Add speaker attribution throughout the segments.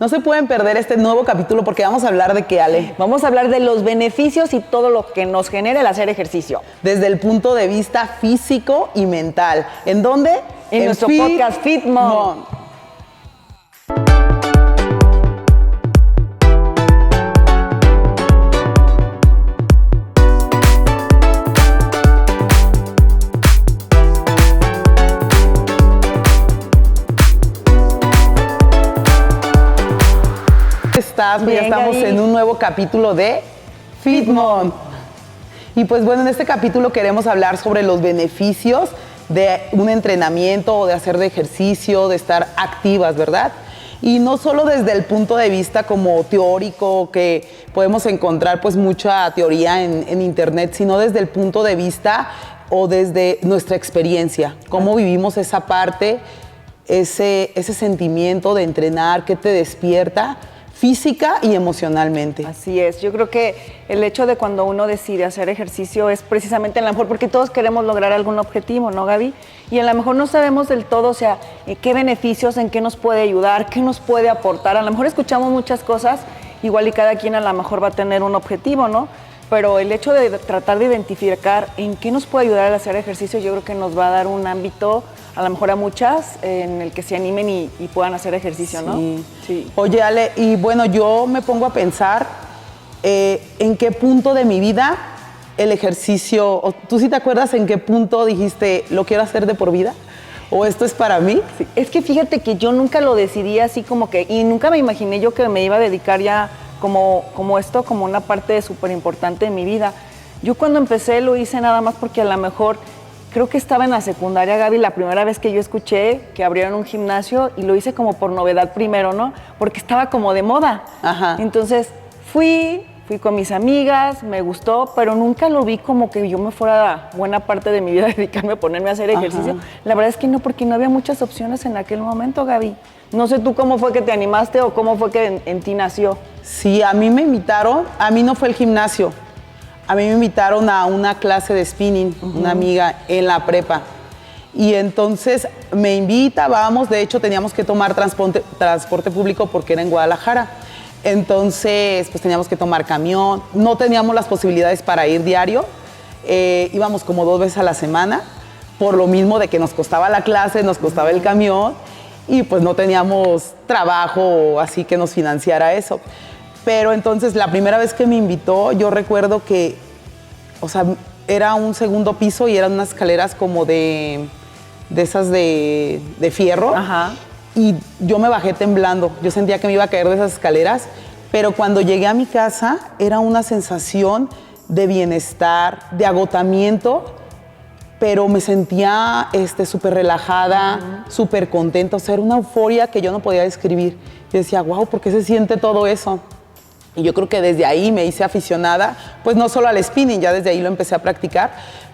Speaker 1: No se pueden perder este nuevo capítulo porque vamos a hablar de qué, Ale.
Speaker 2: Vamos a hablar de los beneficios y todo lo que nos genera el hacer ejercicio.
Speaker 1: Desde el punto de vista físico y mental. ¿En dónde?
Speaker 2: En nuestro podcast Fit Mom.
Speaker 1: Bien, ya estamos en un nuevo capítulo de Fit Mom. Y pues bueno, en este capítulo queremos hablar sobre los beneficios de un entrenamiento o de hacer de ejercicio, de estar activas, ¿verdad? Y no solo desde el punto de vista como teórico, que podemos encontrar pues mucha teoría en internet, sino desde el punto de vista o desde nuestra experiencia, cómo vivimos esa parte, ese sentimiento de entrenar, qué te despierta física y emocionalmente.
Speaker 2: Así es, yo creo que el hecho de cuando uno decide hacer ejercicio es precisamente a lo mejor porque todos queremos lograr algún objetivo, ¿no, Gaby? Y a lo mejor no sabemos del todo, o sea, qué beneficios, en qué nos puede ayudar, qué nos puede aportar. A lo mejor escuchamos muchas cosas, igual y cada quien a lo mejor va a tener un objetivo, ¿no? Pero el hecho de tratar de identificar en qué nos puede ayudar al hacer ejercicio, yo creo que nos va a dar un ámbito, a lo mejor a muchas, en el que se animen y puedan hacer ejercicio, ¿no?
Speaker 1: Sí. Oye, Ale, y bueno, yo me pongo a pensar en qué punto de mi vida el ejercicio, ¿tú sí te acuerdas en qué punto dijiste, lo quiero hacer de por vida? ¿O esto es para mí?
Speaker 2: Sí. Es que fíjate que yo nunca lo decidí así como que, y nunca me imaginé yo que me iba a dedicar ya como esto, como una parte súper importante de mi vida. Yo cuando empecé lo hice nada más porque a lo mejor, creo que estaba en la secundaria, Gaby, la primera vez que yo escuché que abrieron un gimnasio y lo hice como por novedad primero, ¿no? Porque estaba como de moda.
Speaker 1: Ajá.
Speaker 2: Entonces fui con mis amigas, me gustó, pero nunca lo vi como que yo me fuera buena parte de mi vida a dedicarme a ponerme a hacer ejercicio. Ajá. La verdad es que no, porque no había muchas opciones en aquel momento, Gaby. No sé tú cómo fue que te animaste o cómo fue que en ti nació.
Speaker 1: Sí, a mí me invitaron, a mí no fue el gimnasio, a mí me invitaron a una clase de spinning, una amiga en la prepa. Y entonces me invita, vamos, de hecho teníamos que tomar transporte público porque era en Guadalajara. Entonces, pues teníamos que tomar camión, no teníamos las posibilidades para ir diario, íbamos como 2 veces a la semana, por lo mismo de que nos costaba la clase, nos costaba el camión, y pues no teníamos trabajo así que nos financiara eso. Pero entonces la primera vez que me invitó, yo recuerdo que, o sea, era un segundo piso y eran unas escaleras como de esas de fierro.
Speaker 2: Ajá.
Speaker 1: Y yo me bajé temblando, yo sentía que me iba a caer de esas escaleras, pero cuando llegué a mi casa era una sensación de bienestar, de agotamiento, pero me sentía súper relajada, súper contenta, o sea, era una euforia que yo no podía describir. Yo decía, wow, ¿por qué se siente todo eso? Y yo creo que desde ahí me hice aficionada, pues no solo al spinning, ya desde ahí lo empecé a practicar,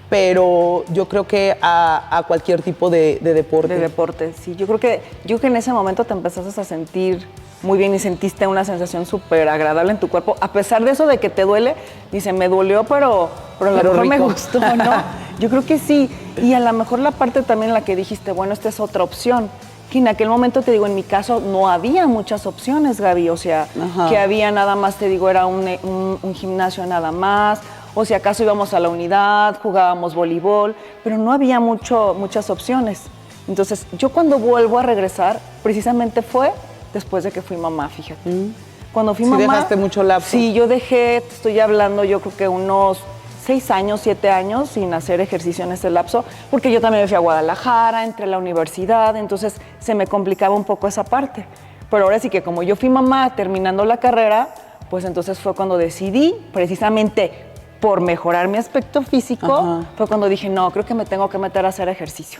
Speaker 1: pero yo creo que a cualquier tipo de deporte.
Speaker 2: De deporte, sí. Yo creo que en ese momento te empezaste a sentir muy bien y sentiste una sensación súper agradable en tu cuerpo. A pesar de eso de que te duele, dice, me dolió, pero a lo mejor me gustó, ¿no? Yo creo que sí. Y a lo mejor la parte también en la que dijiste, bueno, esta es otra opción. Que en aquel momento, te digo, en mi caso no había muchas opciones, Gaby. O sea,
Speaker 1: ajá,
Speaker 2: que había nada más, te digo, era un gimnasio nada más. O si acaso íbamos a la unidad, jugábamos voleibol, pero no había muchas opciones. Entonces, yo cuando vuelvo a regresar, precisamente fue después de que fui mamá, fíjate. Cuando fui mamá...
Speaker 1: dejaste mucho lapso.
Speaker 2: Sí, yo dejé, te estoy hablando, yo creo que unos 6 años, 7 años sin hacer ejercicio en ese lapso, porque yo también me fui a Guadalajara, entré a la universidad, entonces se me complicaba un poco esa parte. Pero ahora sí que como yo fui mamá terminando la carrera, pues entonces fue cuando decidí, precisamente por mejorar mi aspecto físico, ajá, fue cuando dije, no, creo que me tengo que meter a hacer ejercicio.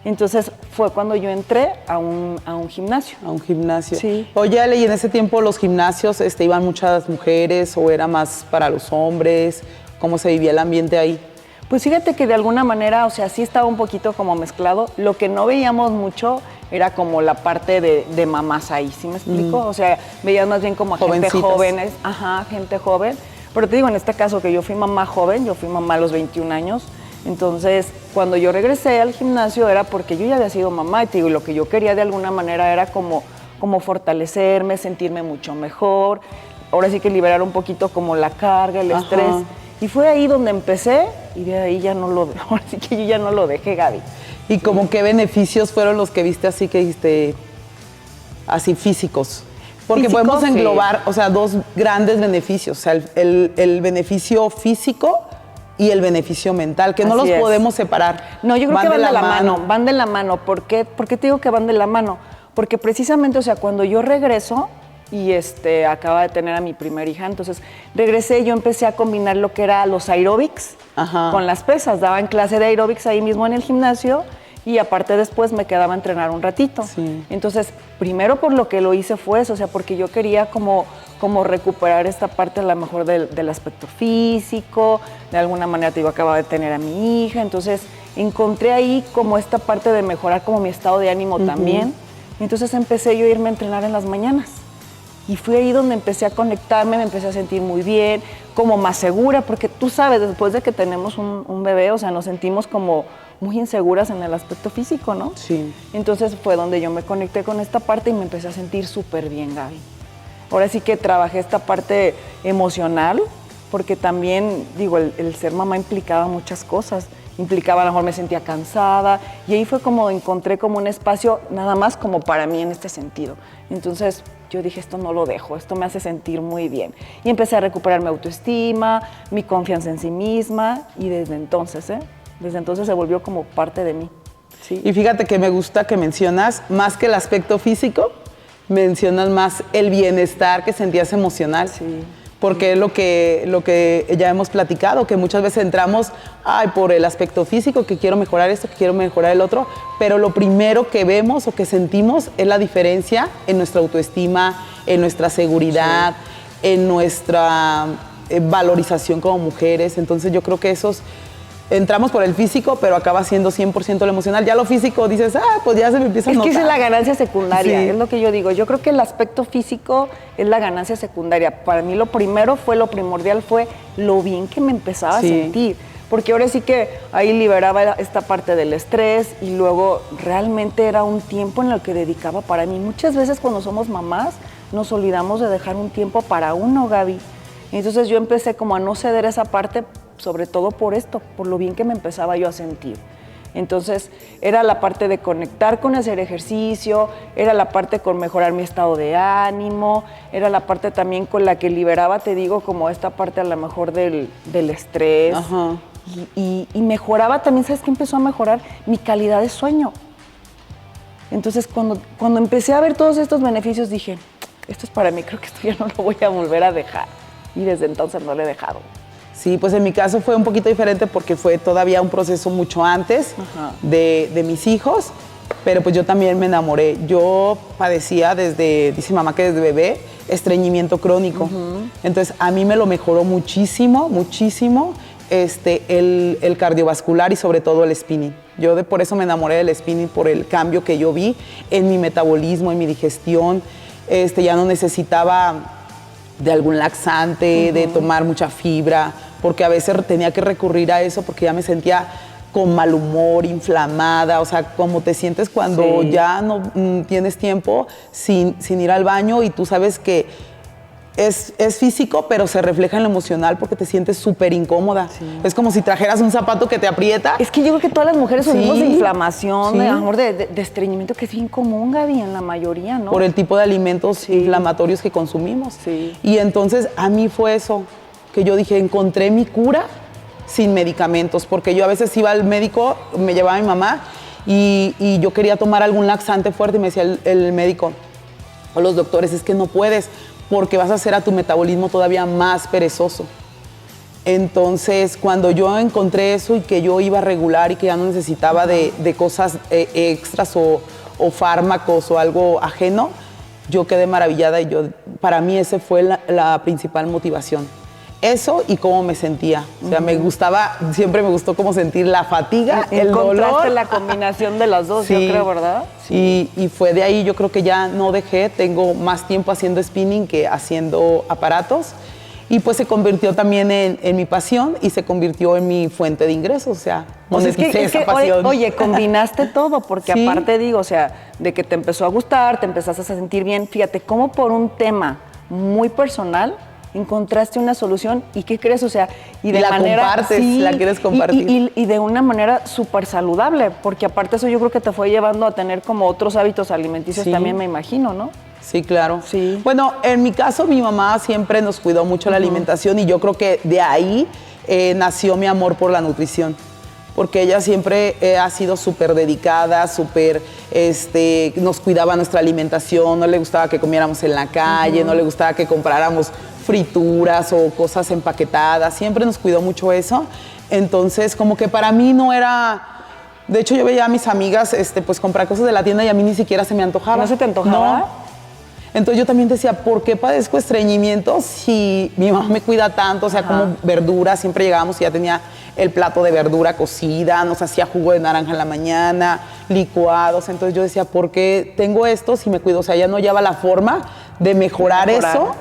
Speaker 2: Entonces fue cuando yo entré a un gimnasio.
Speaker 1: A un gimnasio.
Speaker 2: Sí.
Speaker 1: Oye, Ale, ¿y en ese tiempo los gimnasios iban muchas mujeres o era más para los hombres? ¿Cómo se vivía el ambiente ahí?
Speaker 2: Pues fíjate que de alguna manera, o sea, sí estaba un poquito como mezclado. Lo que no veíamos mucho era como la parte de mamás ahí, ¿sí me explico? O sea, veías más bien como a gente joven, gente joven. Pero te digo, en este caso que yo fui mamá joven, yo fui mamá a los 21 años, entonces cuando yo regresé al gimnasio era porque yo ya había sido mamá y te digo, lo que yo quería de alguna manera era como como fortalecerme, sentirme mucho mejor, ahora sí que liberar un poquito como la carga, el estrés. Y fue ahí donde empecé y de ahí ya no lo, ahora sí que yo ya no lo dejé, Gaby.
Speaker 1: ¿Y como qué beneficios fueron los que viste así que dijiste, así físicos? Porque
Speaker 2: Físicos,
Speaker 1: podemos
Speaker 2: sí.
Speaker 1: englobar, o sea, dos grandes beneficios, o sea, el beneficio físico y el beneficio mental, que no
Speaker 2: Así
Speaker 1: los
Speaker 2: es.
Speaker 1: podemos separar.
Speaker 2: No, yo creo que van de la mano, van de la mano. ¿Por qué te digo que van de la mano? Porque precisamente, o sea, cuando yo regreso y acaba de tener a mi primera hija, entonces regresé y yo empecé a combinar lo que era los aeróbics con las pesas. Daba en clase de aeróbics ahí mismo en el gimnasio y aparte después me quedaba a entrenar un ratito.
Speaker 1: Sí.
Speaker 2: Entonces, primero por lo que lo hice fue eso, o sea, porque yo quería como recuperar esta parte a lo mejor del aspecto físico, de alguna manera te digo, acababa de tener a mi hija, entonces encontré ahí como esta parte de mejorar como mi estado de ánimo también, entonces empecé yo a irme a entrenar en las mañanas. Y fue ahí donde empecé a conectarme, me empecé a sentir muy bien, como más segura, porque tú sabes, después de que tenemos un bebé, o sea, nos sentimos como muy inseguras en el aspecto físico, ¿no?
Speaker 1: Sí.
Speaker 2: Entonces fue donde yo me conecté con esta parte y me empecé a sentir súper bien, Gaby. Ahora sí que trabajé esta parte emocional, porque también, digo, el ser mamá implicaba muchas cosas. Implicaba, a lo mejor me sentía cansada, y ahí fue como encontré como un espacio nada más como para mí en este sentido. Entonces yo dije, esto no lo dejo, esto me hace sentir muy bien. Y empecé a recuperar mi autoestima, mi confianza en sí misma, y desde entonces se volvió como parte de mí. Sí.
Speaker 1: Y fíjate que me gusta que mencionas, más que el aspecto físico, mencionas más el bienestar que sentías emocional.
Speaker 2: Sí.
Speaker 1: Porque es lo que ya hemos platicado, que muchas veces entramos por el aspecto físico, que quiero mejorar esto, que quiero mejorar el otro, pero lo primero que vemos o que sentimos es la diferencia en nuestra autoestima, en nuestra seguridad, en nuestra valorización como mujeres. Entonces yo creo que entramos por el físico, pero acaba siendo 100% lo emocional. Ya lo físico dices, pues ya se me empieza a notar.
Speaker 2: Es que esa es la ganancia secundaria,
Speaker 1: Sí.
Speaker 2: es lo que yo digo. Yo creo que el aspecto físico es la ganancia secundaria. Para mí lo primordial fue lo bien que me empezaba a sentir. Porque ahora sí que ahí liberaba esta parte del estrés y luego realmente era un tiempo en el que dedicaba para mí. Muchas veces cuando somos mamás nos olvidamos de dejar un tiempo para uno, Gaby. Entonces yo empecé como a no ceder esa parte, sobre todo por esto, por lo bien que me empezaba yo a sentir. Entonces era la parte de conectar con hacer ejercicio, era la parte con mejorar mi estado de ánimo, era la parte también con la que liberaba, te digo, como esta parte a lo mejor del estrés.
Speaker 1: Ajá.
Speaker 2: Y mejoraba también, ¿sabes qué empezó a mejorar? Mi calidad de sueño. Entonces cuando empecé a ver todos estos beneficios dije, esto es para mí, creo que esto ya no lo voy a volver a dejar. Y desde entonces no lo he dejado.
Speaker 1: Sí, pues en mi caso fue un poquito diferente porque fue todavía un proceso mucho antes de mis hijos, pero pues yo también me enamoré. Yo padecía dice mamá que desde bebé, estreñimiento crónico. Entonces a mí me lo mejoró muchísimo, muchísimo el cardiovascular y sobre todo el spinning. Por eso me enamoré del spinning, por el cambio que yo vi en mi metabolismo, en mi digestión. Ya no necesitaba de algún laxante, de tomar mucha fibra, porque a veces tenía que recurrir a eso porque ya me sentía con mal humor, inflamada, o sea, como te sientes cuando ya no tienes tiempo sin ir al baño y tú sabes que es físico, pero se refleja en lo emocional porque te sientes súper incómoda. Sí. Es como si trajeras un zapato que te aprieta.
Speaker 2: Es que yo creo que todas las mujeres sufrimos de inflamación,
Speaker 1: Sí.
Speaker 2: de amor, de estreñimiento, que es bien común, Gaby, en la mayoría, ¿no?
Speaker 1: Por el tipo de alimentos inflamatorios que consumimos.
Speaker 2: Sí.
Speaker 1: Y entonces a mí fue eso, que yo dije, encontré mi cura sin medicamentos, porque yo a veces iba al médico, me llevaba a mi mamá y yo quería tomar algún laxante fuerte y me decía el médico o los doctores, es que no puedes, porque vas a hacer a tu metabolismo todavía más perezoso. Entonces, cuando yo encontré eso y que yo iba regular y que ya no necesitaba de cosas extras o fármacos o algo ajeno, yo quedé maravillada y para mí esa fue la principal motivación. Eso y cómo me sentía. O sea, siempre me gustó cómo sentir la fatiga, el dolor.
Speaker 2: La combinación de las dos, yo creo, ¿verdad?
Speaker 1: Sí. Y fue de ahí, yo creo que ya no dejé, tengo más tiempo haciendo spinning que haciendo aparatos. y pues se convirtió también en mi pasión y se convirtió en mi fuente de ingresos, o sea, moneticé esa pasión.
Speaker 2: Oye, combinaste todo, porque
Speaker 1: Sí.
Speaker 2: aparte digo, o sea, de que te empezó a gustar, te empezaste a sentir bien, fíjate, cómo por un tema muy personal encontraste una solución y ¿qué crees? O sea, y de
Speaker 1: la
Speaker 2: manera...
Speaker 1: compartes,
Speaker 2: sí,
Speaker 1: la quieres compartir.
Speaker 2: y de una manera súper saludable, porque aparte eso yo creo que te fue llevando a tener como otros hábitos alimenticios
Speaker 1: Sí.
Speaker 2: también, me imagino, ¿no?
Speaker 1: Sí, claro.
Speaker 2: Sí.
Speaker 1: Bueno, en mi caso, mi mamá siempre nos cuidó mucho la alimentación y yo creo que de ahí nació mi amor por la nutrición. Porque ella siempre ha sido súper dedicada, súper, nos cuidaba nuestra alimentación, no le gustaba que comiéramos en la calle, no le gustaba que compráramos frituras o cosas empaquetadas, siempre nos cuidó mucho eso. Entonces, como que para mí no era... De hecho, yo veía a mis amigas pues comprar cosas de la tienda y a mí ni siquiera se me antojaba.
Speaker 2: ¿No se te antojaba?
Speaker 1: No. Entonces yo también decía, ¿por qué padezco estreñimiento si mi mamá me cuida tanto? O sea, como verduras, siempre llegábamos y ya tenía el plato de verdura cocida, nos hacía jugo de naranja en la mañana, licuados. Entonces yo decía, ¿por qué tengo esto si me cuido? O sea, ya no llevaba la forma de mejorar. Eso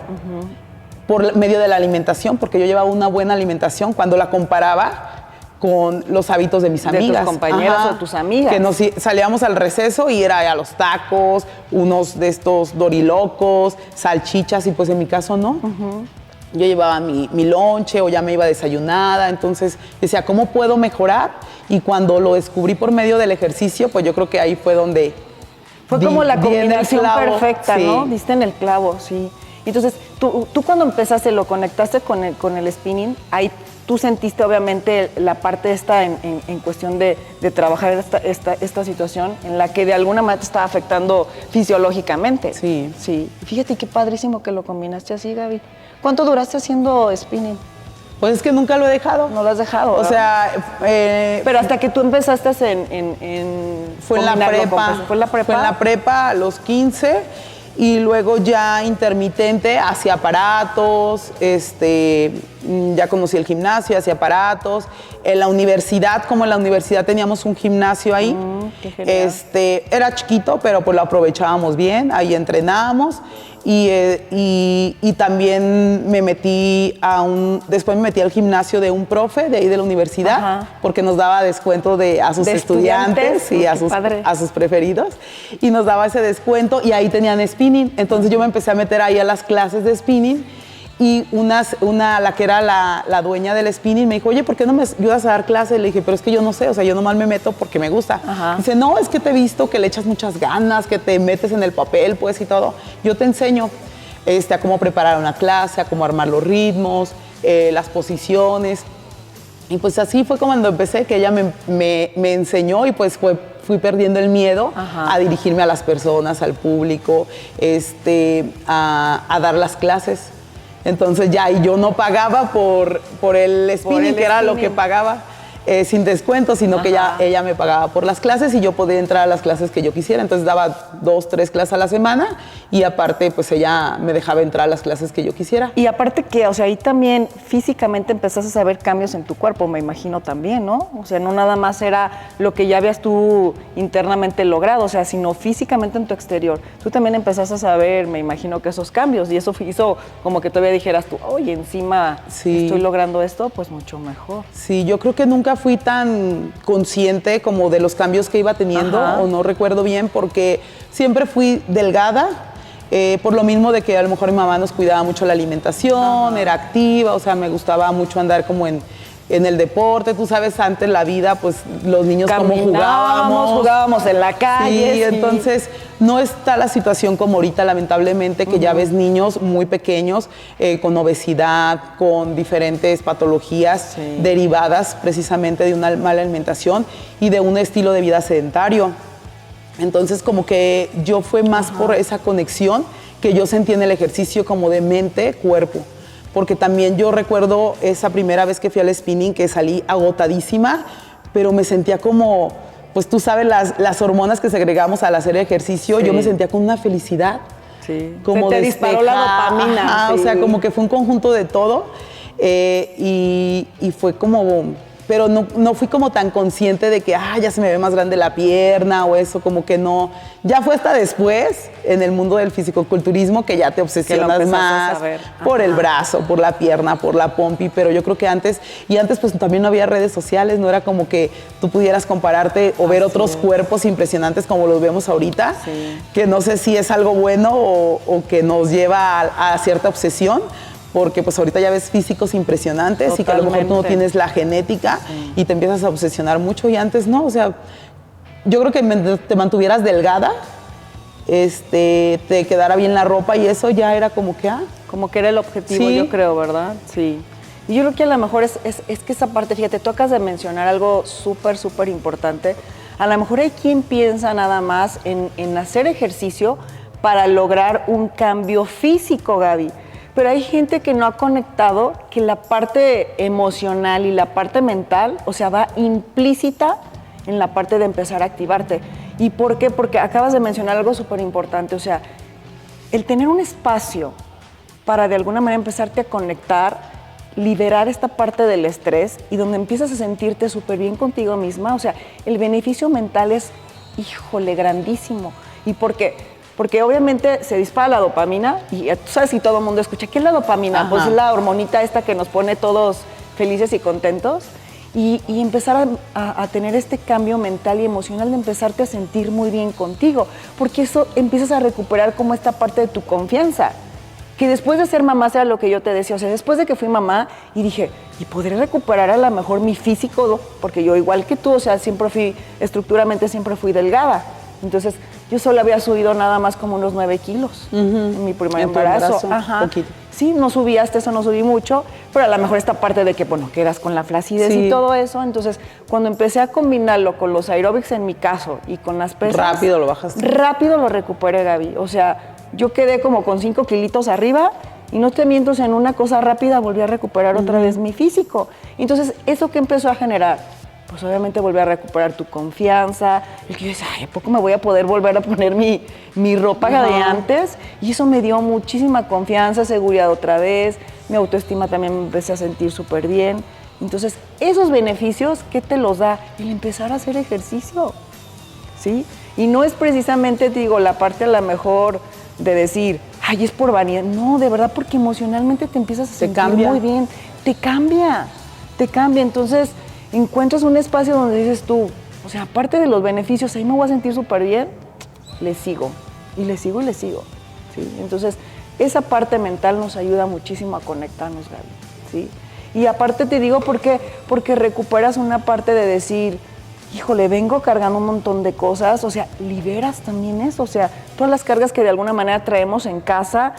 Speaker 1: por medio de la alimentación, porque yo llevaba una buena alimentación cuando la comparaba con los hábitos de mis amigas.
Speaker 2: De tus compañeras o tus amigas.
Speaker 1: Que nos salíamos al receso y era a los tacos, unos de estos dorilocos, salchichas, y pues en mi caso no. Yo llevaba mi lonche o ya me iba desayunada, entonces decía, ¿cómo puedo mejorar? Y cuando lo descubrí por medio del ejercicio, pues yo creo que ahí fue donde...
Speaker 2: Fue como la
Speaker 1: di en el
Speaker 2: combinación
Speaker 1: clavo.
Speaker 2: perfecta,
Speaker 1: Sí.
Speaker 2: ¿no? Diste en el clavo, sí. Entonces, tú cuando empezaste, lo conectaste con el spinning, ahí tú sentiste obviamente la parte esta en cuestión de trabajar esta situación en la que de alguna manera te estaba afectando fisiológicamente.
Speaker 1: Sí.
Speaker 2: Sí. Fíjate qué padrísimo que lo combinaste así, Gaby. ¿Cuánto duraste haciendo spinning?
Speaker 1: Pues es que nunca lo he dejado.
Speaker 2: No lo has dejado,
Speaker 1: O
Speaker 2: ¿verdad?
Speaker 1: sea...
Speaker 2: Pero hasta que tú empezaste
Speaker 1: Fue en la prepa.
Speaker 2: ¿Fue en la prepa?
Speaker 1: Fue en la prepa a los 15 y luego ya intermitente hacía aparatos, ya conocí el gimnasio, hacía aparatos. En la universidad, como en la universidad teníamos un gimnasio ahí,
Speaker 2: qué genial.
Speaker 1: era chiquito, pero pues lo aprovechábamos bien, ahí entrenábamos. Y también me metí después me metí al gimnasio de un profe de ahí de la universidad,
Speaker 2: Ajá.
Speaker 1: porque nos daba descuento a sus
Speaker 2: ¿De
Speaker 1: estudiantes
Speaker 2: estudiantes?
Speaker 1: y a
Speaker 2: Qué padre.
Speaker 1: sus preferidos, y nos daba ese descuento y ahí tenían spinning. Entonces yo me empecé a meter ahí a las clases de spinning y la que era la dueña del spinning me dijo, oye, ¿por qué no me ayudas a dar clases? Le dije, pero es que yo no sé, o sea, yo nomás me meto porque me gusta.
Speaker 2: Ajá.
Speaker 1: Dice, no, es que te he visto que le echas muchas ganas, que te metes en el papel, pues, y todo. Yo te enseño a cómo preparar una clase, a cómo armar los ritmos, las posiciones. Y pues así fue como cuando empecé, que ella me enseñó y pues fui perdiendo el miedo a dirigirme a las personas, al público, a dar las clases. Entonces ya, y yo no pagaba por el spinning, que era lo que pagaba, sin descuento, sino que ella me pagaba por las clases y yo podía entrar a las clases que yo quisiera. Entonces daba 2, 3 clases a la semana y aparte pues ella me dejaba entrar a las clases que yo quisiera.
Speaker 2: Y aparte que, o sea, ahí también físicamente empezaste a ver cambios en tu cuerpo, me imagino también, ¿no? O sea, no nada más era lo que ya habías tú internamente logrado, o sea, sino físicamente en tu exterior. Tú también empezaste a saber, me imagino, que esos cambios, y eso hizo como que todavía dijeras tú, oye, encima estoy logrando esto, pues mucho mejor.
Speaker 1: Sí, yo creo que nunca fui tan consciente como de los cambios que iba teniendo, o no recuerdo bien, porque siempre fui delgada, por lo mismo de que a lo mejor mi mamá nos cuidaba mucho la alimentación, era activa, o sea, me gustaba mucho andar como en el deporte. Tú sabes, antes la vida, pues los niños como
Speaker 2: jugábamos en la calle.
Speaker 1: Sí, entonces no está la situación como ahorita, lamentablemente, que ya ves niños muy pequeños con obesidad, con diferentes patologías derivadas precisamente de una mala alimentación y de un estilo de vida sedentario. Entonces como que yo fue más por esa conexión que yo sentí en el ejercicio como de mente, cuerpo. Porque también yo recuerdo esa primera vez que fui al spinning que salí agotadísima, pero me sentía como, pues tú sabes, las hormonas que segregamos al hacer ejercicio, yo me sentía con una felicidad.
Speaker 2: Sí.
Speaker 1: Como
Speaker 2: se te disparó la dopamina.
Speaker 1: O sea, como que fue un conjunto de todo y fue como pero no fui como tan consciente de que, ya se me ve más grande la pierna o eso, como que no. Ya fue hasta después, en el mundo del fisicoculturismo, que ya te obsesionas más por el brazo, por la pierna, por la pompi, pero yo creo que antes pues también no había redes sociales, no era como que tú pudieras compararte o ver otros cuerpos impresionantes como los vemos ahorita, que no sé si es algo bueno o que nos lleva a cierta obsesión, porque pues ahorita ya ves físicos impresionantes. Totalmente. Y que a lo mejor tú no tienes la genética y te empiezas a obsesionar mucho, y antes no, o sea, yo creo que te mantuvieras delgada, te quedara bien la ropa y eso ya era como que,
Speaker 2: como que era el objetivo, yo creo, ¿verdad? Sí. Y yo creo que a lo mejor es que esa parte, fíjate, tú acabas de mencionar algo súper, súper importante. A lo mejor hay quien piensa nada más en hacer ejercicio para lograr un cambio físico, Gaby. Pero hay gente que no ha conectado que la parte emocional y la parte mental, o sea, va implícita en la parte de empezar a activarte. ¿Y por qué? Porque acabas de mencionar algo súper importante, o sea, el tener un espacio para de alguna manera empezarte a conectar, liberar esta parte del estrés y donde empiezas a sentirte súper bien contigo misma, o sea, el beneficio mental es, híjole, grandísimo. ¿Y por qué? Porque obviamente se dispara la dopamina y tú sabes si todo el mundo escucha, ¿qué es la dopamina? Pues es la hormonita esta que nos pone todos felices y contentos y empezar a tener este cambio mental y emocional de empezarte a sentir muy bien contigo, porque eso empiezas a recuperar como esta parte de tu confianza, que después de ser mamá sea lo que yo te decía, o sea, después de que fui mamá y dije, y podré recuperar a lo mejor mi físico, porque yo igual que tú, o sea, estructuralmente siempre fui delgada, entonces yo solo había subido nada más como unos 9 kilos en mi primer embarazo. Sí, no subí hasta eso, no subí mucho, pero a lo mejor esta parte de que, bueno, quedas con la flacidez y todo eso. Entonces, cuando empecé a combinarlo con los aeróbics en mi caso y con las pesas.
Speaker 1: Rápido lo bajaste.
Speaker 2: Rápido lo recuperé, Gaby. O sea, yo quedé como con 5 kilitos arriba y no te miento, en una cosa rápida volví a recuperar otra vez mi físico. Entonces, ¿eso qué empezó a generar? Pues obviamente volví a recuperar tu confianza, el que yo decía, ¿a poco me voy a poder volver a poner mi ropa de antes? Y eso me dio muchísima confianza, seguridad otra vez, mi autoestima también me empecé a sentir súper bien. Entonces, esos beneficios, ¿qué te los da? El empezar a hacer ejercicio, ¿sí? Y no es precisamente, te digo, la parte a lo mejor de decir, ay, es por vanidad. No, de verdad, porque emocionalmente te empiezas a sentir muy bien. Te cambia. Entonces, encuentras un espacio donde dices tú, o sea, aparte de los beneficios, ahí me voy a sentir súper bien, le sigo. ¿Sí? Entonces, esa parte mental nos ayuda muchísimo a conectarnos, Gaby, ¿sí? Y aparte te digo, porque recuperas una parte de decir, híjole, vengo cargando un montón de cosas, o sea, liberas también eso, o sea, todas las cargas que de alguna manera traemos en casa,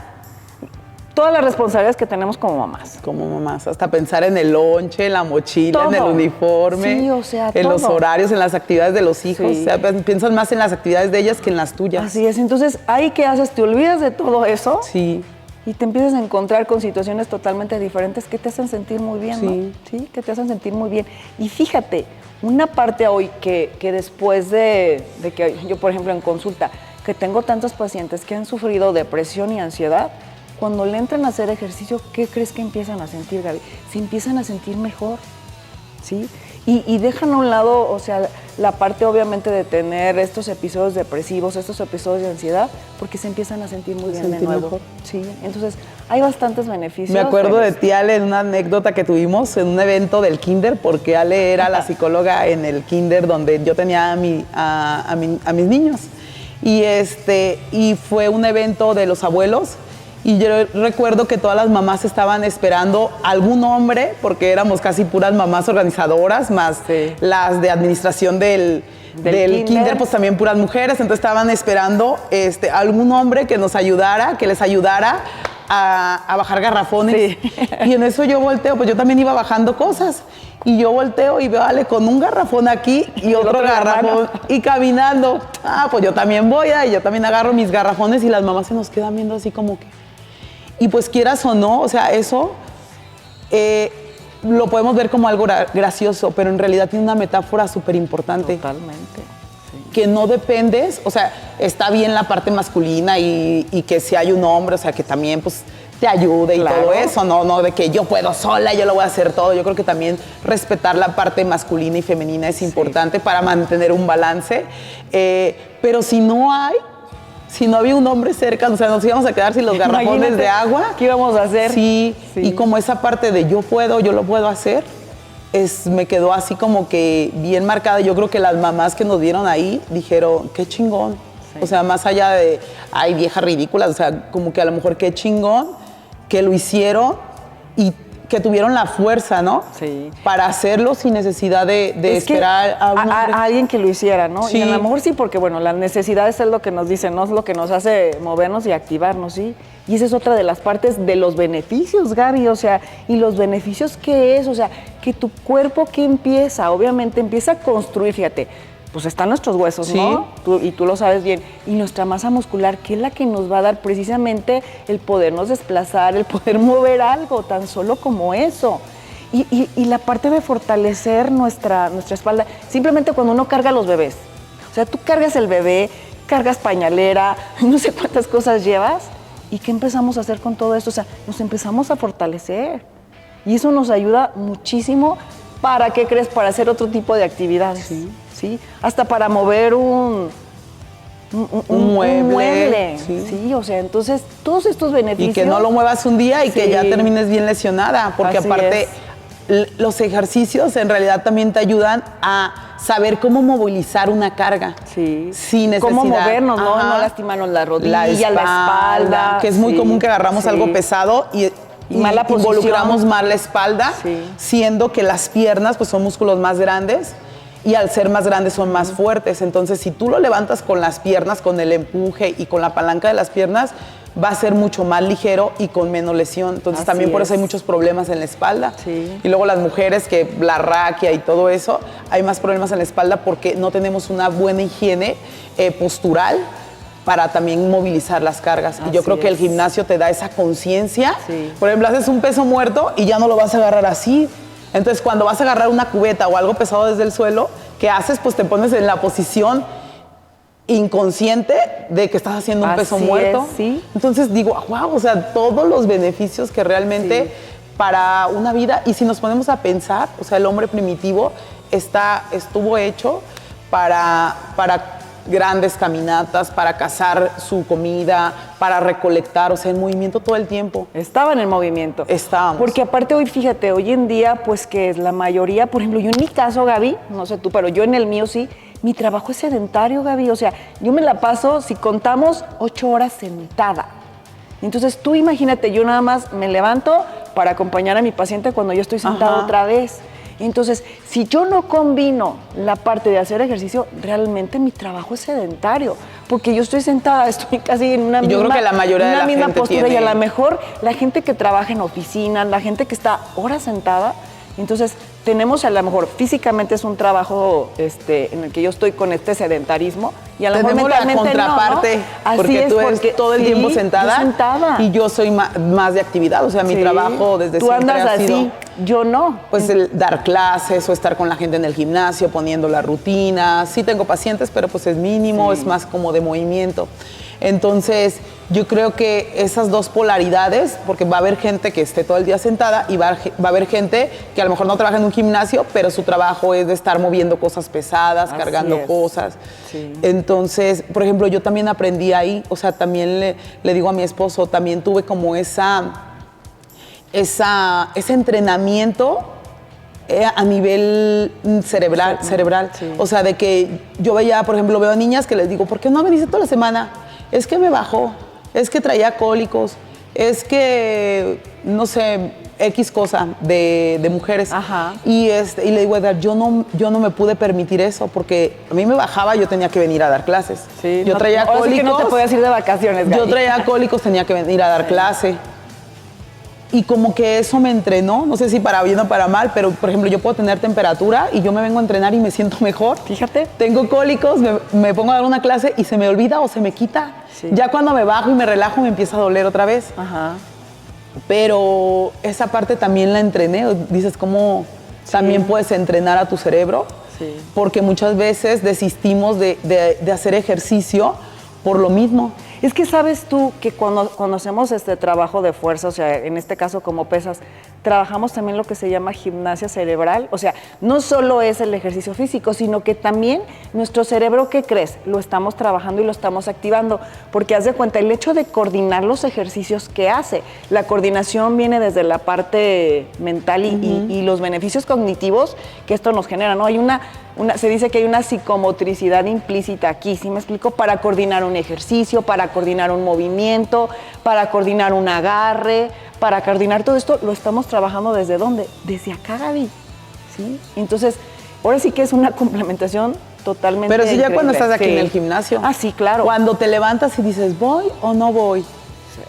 Speaker 2: todas las responsabilidades que tenemos como mamás.
Speaker 1: Como mamás, hasta pensar en el lonche, en la mochila, en el uniforme,
Speaker 2: sí, o sea,
Speaker 1: en los horarios, en las actividades de los hijos. Sí. O sea, piensan más en las actividades de ellas que en las tuyas.
Speaker 2: Así es, entonces, ¿ahí qué haces? ¿Te olvidas de todo eso?
Speaker 1: Sí.
Speaker 2: Y te empiezas a encontrar con situaciones totalmente diferentes que te hacen sentir muy bien, ¿no? Sí, que te hacen sentir muy bien. Y fíjate, una parte hoy que después de que yo, por ejemplo, en consulta, que tengo tantos pacientes que han sufrido depresión y ansiedad, cuando le entran a hacer ejercicio, ¿qué crees que empiezan a sentir, Gaby? Se empiezan a sentir mejor, ¿sí? Y dejan a un lado, o sea, la parte obviamente de tener estos episodios depresivos, estos episodios de ansiedad, porque se empiezan a sentir muy bien de nuevo. Mejor. Sí, entonces hay bastantes beneficios.
Speaker 1: Me acuerdo de ti, Ale, en una anécdota que tuvimos en un evento del kinder, porque Ale era la psicóloga en el kinder donde yo tenía a mis niños. Y fue un evento de los abuelos. Y yo recuerdo que todas las mamás estaban esperando algún hombre, porque éramos casi puras mamás organizadoras, más las de administración del kinder, pues también puras mujeres. Entonces estaban esperando algún hombre que nos ayudara, que les ayudara a bajar garrafones. Sí. Y en eso yo volteo, pues yo también iba bajando cosas. Y yo volteo y veo a Ale con un garrafón aquí y otro garrafón y caminando. Pues yo también voy, y yo también agarro mis garrafones y las mamás se nos quedan viendo así como que... Y pues quieras o no, o sea, eso lo podemos ver como algo gracioso, pero en realidad tiene una metáfora súper importante.
Speaker 2: Totalmente.
Speaker 1: que no dependes, o sea, está bien la parte masculina y que si hay un hombre, o sea, que también pues te ayude y todo eso, no de que yo puedo sola, yo lo voy a hacer todo. Yo creo que también respetar la parte masculina y femenina es importante para mantener un balance. Pero si no había un hombre cerca, o sea, nos íbamos a quedar sin los garrafones de agua.
Speaker 2: ¿Qué íbamos a hacer?
Speaker 1: Sí, y como esa parte de yo lo puedo hacer, me quedó así como que bien marcada. Yo creo que las mamás que nos vieron ahí dijeron, qué chingón. Sí. O sea, más allá de, ay, vieja ridícula, o sea, como que a lo mejor qué chingón que lo hicieron y que tuvieron la fuerza, ¿no?
Speaker 2: Sí.
Speaker 1: Para hacerlo sin necesidad de esperar
Speaker 2: a alguien que lo hiciera, ¿no?
Speaker 1: Sí.
Speaker 2: Y a lo mejor sí, porque bueno, las necesidades es lo que nos dicen, ¿no? Es lo que nos hace movernos y activarnos, ¿sí? Y esa es otra de las partes de los beneficios, Gaby, o sea, ¿y los beneficios qué es? O sea, que tu cuerpo, ¿qué empieza? Obviamente empieza a construir, fíjate, pues están nuestros huesos, ¿no? Y tú lo sabes bien. Y nuestra masa muscular, que es la que nos va a dar precisamente el podernos desplazar, el poder mover algo, tan solo como eso. Y la parte de fortalecer nuestra espalda, simplemente cuando uno carga a los bebés. O sea, tú cargas el bebé, cargas pañalera, no sé cuántas cosas llevas. ¿Y qué empezamos a hacer con todo esto? O sea, nos empezamos a fortalecer. Y eso nos ayuda muchísimo. ¿Para qué crees? Para hacer otro tipo de actividades. Sí. ¿Sí? Hasta para mover un mueble. Sí, o sea, entonces todos estos beneficios.
Speaker 1: Y que no lo muevas un día y que ya termines bien lesionada, porque aparte los ejercicios en realidad también te ayudan a saber cómo movilizar una carga. Sí. Sin necesidad.
Speaker 2: Cómo movernos, ¿no? No lastimarnos la rodilla, la espalda.
Speaker 1: Que es muy común que agarramos algo pesado y involucramos más la espalda, siendo que las piernas pues son músculos más grandes. Y al ser más grandes son más fuertes. Entonces, si tú lo levantas con las piernas, con el empuje y con la palanca de las piernas, va a ser mucho más ligero y con menos lesión. Entonces, también por eso hay muchos problemas en la espalda. Sí. Y luego las mujeres, que la raquia y todo eso, hay más problemas en la espalda porque no tenemos una buena higiene postural para también movilizar las cargas. Y yo creo que el gimnasio te da esa conciencia. Sí. Por ejemplo, haces un peso muerto y ya no lo vas a agarrar así. Entonces, cuando vas a agarrar una cubeta o algo pesado desde el suelo, ¿qué haces? Pues te pones en la posición inconsciente de que estás haciendo un peso muerto. ¿Sí? Entonces digo, wow, o sea, todos los beneficios que realmente para una vida, y si nos ponemos a pensar, o sea, el hombre primitivo estuvo hecho para grandes caminatas, para cazar su comida, para recolectar, o sea, en movimiento todo el tiempo.
Speaker 2: Estaban en movimiento.
Speaker 1: Estábamos.
Speaker 2: Porque aparte hoy, fíjate, hoy en día, pues que es la mayoría, por ejemplo, yo en mi caso, Gaby, no sé tú, pero yo en el mío sí, mi trabajo es sedentario, Gaby, o sea, yo me la paso, si contamos, 8 horas sentada. Entonces tú imagínate, yo nada más me levanto para acompañar a mi paciente cuando yo estoy sentada otra vez. Entonces, si yo no combino la parte de hacer ejercicio, realmente mi trabajo es sedentario, porque yo estoy sentada, estoy casi en una
Speaker 1: yo creo que la mayoría de la
Speaker 2: misma
Speaker 1: gente
Speaker 2: postura
Speaker 1: tiene...
Speaker 2: y a lo mejor la gente que trabaja en oficinas, la gente que está horas sentada, entonces tenemos a lo mejor físicamente es un trabajo en el que yo estoy con este sedentarismo y a lo mejor mentalmente
Speaker 1: la contraparte,
Speaker 2: ¿no?
Speaker 1: porque tú eres todo el tiempo sentada y yo soy más de actividad, o sea, mi trabajo desde siempre
Speaker 2: andas
Speaker 1: ha sido
Speaker 2: así, yo no.
Speaker 1: Pues el dar clases o estar con la gente en el gimnasio, poniendo la rutina. Sí tengo pacientes, pero pues es mínimo, es más como de movimiento. Entonces, yo creo que esas dos polaridades, porque va a haber gente que esté todo el día sentada y va a haber gente que a lo mejor no trabaja en un gimnasio, pero su trabajo es de estar moviendo cosas pesadas, cargando cosas. Sí. Entonces, por ejemplo, yo también aprendí ahí, o sea, también le digo a mi esposo, también tuve como ese entrenamiento a nivel cerebral. Sí. O sea, de que yo veía, por ejemplo, veo a niñas que les digo, ¿por qué no me dice toda la semana? Es que me bajó, es que traía cólicos, es que, no sé, X cosa de mujeres. Ajá. Y le digo, Edgar, yo no me pude permitir eso, porque a mí me bajaba, yo tenía que venir a dar clases. Sí, yo traía cólicos.
Speaker 2: Ahora sí que no te podías ir de vacaciones, Gaby.
Speaker 1: Yo traía cólicos, tenía que venir a dar clase. Y como que eso me entrenó, no sé si para bien o para mal, pero por ejemplo yo puedo tener temperatura y yo me vengo a entrenar y me siento mejor.
Speaker 2: Fíjate.
Speaker 1: Tengo cólicos, me pongo a dar una clase y se me olvida o se me quita. Sí. Ya cuando me bajo y me relajo me empieza a doler otra vez. Ajá. Pero esa parte también la entrené, dices cómo también puedes entrenar a tu cerebro.
Speaker 2: Sí.
Speaker 1: porque muchas veces desistimos de hacer ejercicio por lo mismo.
Speaker 2: Es que sabes tú que cuando hacemos este trabajo de fuerza, o sea, en este caso como pesas, trabajamos también lo que se llama gimnasia cerebral. O sea, no solo es el ejercicio físico, sino que también nuestro cerebro, ¿qué crees? Lo estamos trabajando y lo estamos activando. Porque haz de cuenta, el hecho de coordinar los ejercicios que hace, la coordinación viene desde la parte mental y los beneficios cognitivos que esto nos genera, ¿no? Se dice que hay una psicomotricidad implícita aquí, ¿sí me explico? Para coordinar un ejercicio, para coordinar un movimiento, para coordinar un agarre, para coordinar todo esto, lo estamos trabajando ¿desde dónde? Desde acá, Gaby, ¿sí? Entonces, ahora sí que es una complementación totalmente
Speaker 1: Pero si ya
Speaker 2: increíble.
Speaker 1: cuando estás aquí
Speaker 2: Sí.
Speaker 1: en el gimnasio.
Speaker 2: Ah, sí, claro.
Speaker 1: Cuando te levantas y dices, ¿voy o no voy?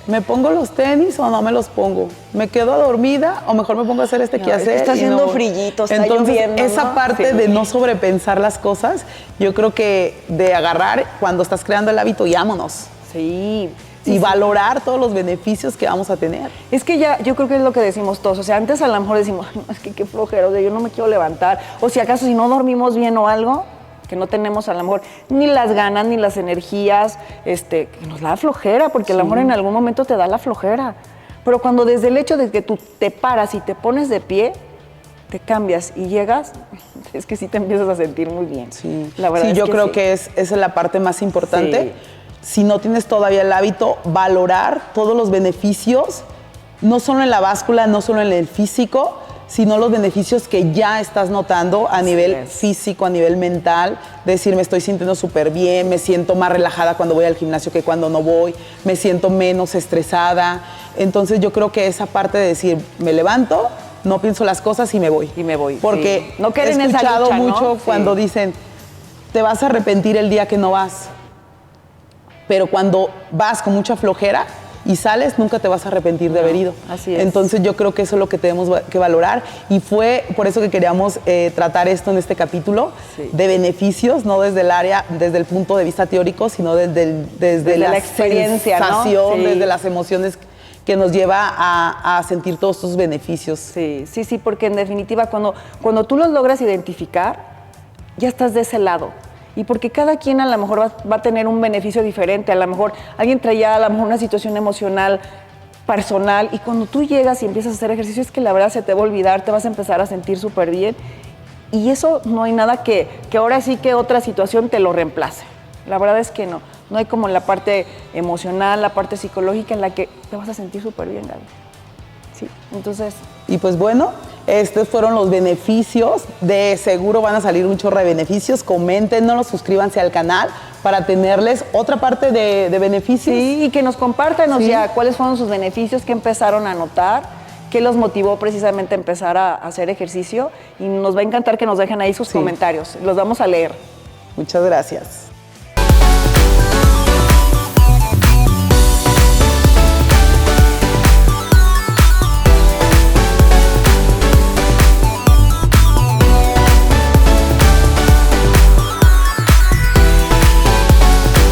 Speaker 1: ¿Me pongo los tenis o no me los pongo? ¿Me quedo dormida o mejor me pongo a hacer
Speaker 2: No,
Speaker 1: quehacer?
Speaker 2: está
Speaker 1: y no
Speaker 2: haciendo
Speaker 1: voy?
Speaker 2: frillito, está
Speaker 1: Entonces,
Speaker 2: lloviendo,
Speaker 1: esa
Speaker 2: ¿no?
Speaker 1: parte
Speaker 2: Sí.
Speaker 1: de no sobrepensar las cosas, yo creo que de agarrar cuando estás creando el hábito y vámonos.
Speaker 2: Sí.
Speaker 1: Y valorar todos los beneficios que vamos a tener.
Speaker 2: Es que ya, yo creo que es lo que decimos todos. O sea, antes a lo mejor decimos, "Ay, no, es que qué flojera, o sea, yo no me quiero levantar. O si acaso, si no dormimos bien o algo, que no tenemos a lo mejor ni las ganas, ni las energías, que nos da flojera, porque a lo mejor en algún momento te da la flojera. Pero cuando desde el hecho de que tú te paras y te pones de pie, te cambias y llegas, es que sí te empiezas a sentir muy bien.
Speaker 1: Sí,
Speaker 2: La verdad
Speaker 1: sí,
Speaker 2: es
Speaker 1: yo
Speaker 2: que
Speaker 1: creo
Speaker 2: sí.
Speaker 1: que esa es la parte más importante.
Speaker 2: Sí.
Speaker 1: Si no tienes todavía el hábito, valorar todos los beneficios, no solo en la báscula, no solo en el físico, sino los beneficios que ya estás notando a nivel
Speaker 2: es.
Speaker 1: físico, a nivel mental. Decir, me estoy sintiendo súper bien, me siento más relajada cuando voy al gimnasio que cuando no voy, me siento menos estresada. Entonces yo creo que esa parte de decir, me levanto, no pienso las cosas y me voy.
Speaker 2: Y me voy,
Speaker 1: Porque
Speaker 2: sí. No caer
Speaker 1: he
Speaker 2: en esa
Speaker 1: escuchado
Speaker 2: lucha, ¿no?
Speaker 1: mucho
Speaker 2: Sí.
Speaker 1: cuando dicen, te vas a arrepentir el día que no vas. Pero cuando vas con mucha flojera y sales, nunca te vas a arrepentir de haber ido.
Speaker 2: así es.
Speaker 1: Entonces yo creo que eso es lo que tenemos que valorar y fue por eso que queríamos tratar esto en este capítulo
Speaker 2: Sí.
Speaker 1: de beneficios, no desde el área, desde el punto de vista teórico, sino desde
Speaker 2: la experiencia, ¿no?
Speaker 1: sensación,
Speaker 2: Sí.
Speaker 1: desde las emociones que nos lleva a sentir todos estos beneficios.
Speaker 2: Sí, sí, sí, porque en definitiva cuando tú los logras identificar, ya estás de ese lado. Y porque cada quien a lo mejor va a tener un beneficio diferente. A lo mejor alguien traía a lo mejor una situación emocional personal y cuando tú llegas y empiezas a hacer ejercicio es que la verdad se te va a olvidar, te vas a empezar a sentir súper bien. Y eso no hay nada que ahora sí que otra situación te lo reemplace. La verdad es que no. No hay como la parte emocional, la parte psicológica en la que te vas a sentir súper bien, Gaby. Sí, entonces...
Speaker 1: Y pues bueno, estos fueron los beneficios. De seguro van a salir un chorro de beneficios. Coméntenos, suscríbanse al canal para tenerles otra parte de beneficios.
Speaker 2: Sí, y que nos compartan, o
Speaker 1: Sí.
Speaker 2: sea, cuáles fueron sus beneficios, qué empezaron a notar, qué los motivó precisamente a empezar a hacer ejercicio. Y nos va a encantar que nos dejen ahí sus
Speaker 1: Sí.
Speaker 2: comentarios. Los vamos a leer.
Speaker 1: Muchas gracias.